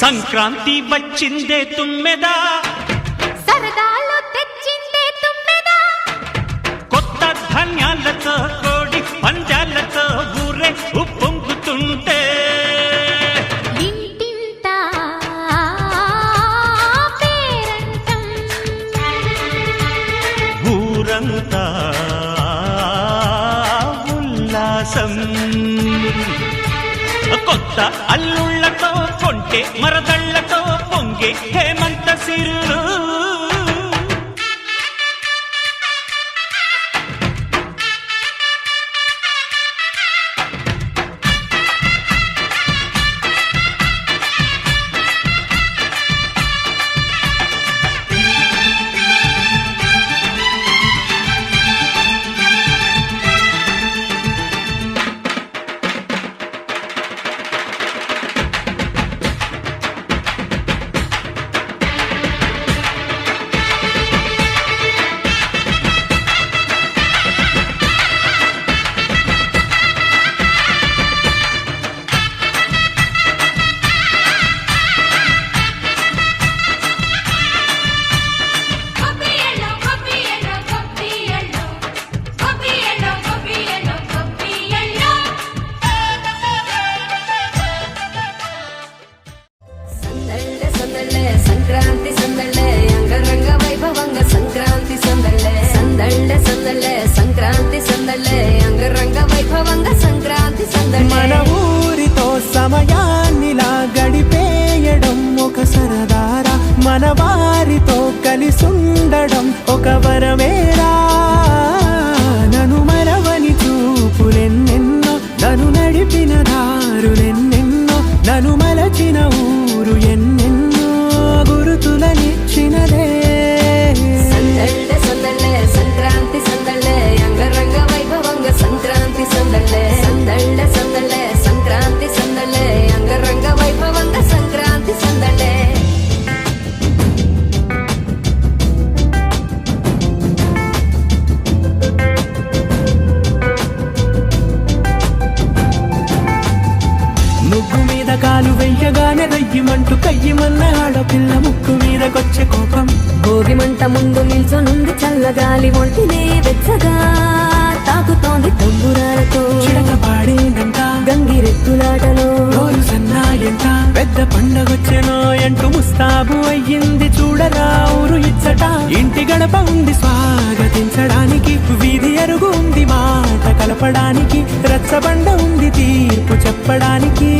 సంక్రాంతి వచ్చిందే తుమ్మెదా, సరదాలు తెచ్చిందే తుమ్మెదా, కొత్త ధాన్యాలతో కోడి పంజాలతో ఊరే ఉప్పొంగుతుంటే ఇంటింటా పేరంటం, ఊరంతా ఉల్లాసం. కొత్త అల్లుళ్లతో కొంటే మరదళ్లతో పొంగే హేమంత సిరులు. సంక్రాంతి సందళ్ళే అంగరంగ వైభవంగ సంక్రాంతి సందళ్ళే సందళ్ళే సందళ్ళే సంక్రాంతి సందళ్ళే అంగరంగ వైభవంగ సంక్రాంతి సందళ్ళే. మన ఊరితో సమయాన్నిలా గడిపేయడం ఒక సరదారా, మన వారితో కలిసుండడం ఒక వరమేరా. నన్ను మరవని చూపులెన్నెన్నో, నన్ను నడిపిన దారులెన్నెన్నో, నన్ను మలచిన ఊరు ఎన్నెన్నో గురుతులనిచ్చినదే. సందళ్ళే సందళ్ళే సంక్రాంతి సందళ్ళే అంగరంగ వైభవంగ సంక్రాంతి సందళ్ళే సందళ్ళే సందళ్ళే సంక్రాంతి సందళ్ళే అంగరంగ వైభవంగ సంక్రాంతి సందళ్ళే. ముగ్గు మీద కాలు వెయ్యగానే రయ్యమంటూ కయ్యమన్న ఆడపిల్ల ముక్కు మీదకొచ్చే కోపం. భోగి మంట ముందు నిల్చొనుంది చల్లగాలి ఒంటినే వెచ్చగా తాకుతోంది తంబురాలతో. చిడక పాడేనంట గంగిరెద్దులాటలో రోజు సన్నాయంట, పెద్ద పండగొచ్చెనో అంటూ ముస్తాబు అయ్యింది చూడరా ఊరు ఇచ్చట. ఇంటి గడప ఉంది స్వాగతించడానికి, వీధి అరుగు ఉంది మాట కలపడానికి, రచ్చబండ ఉంది తీర్పు చెప్పడానికి.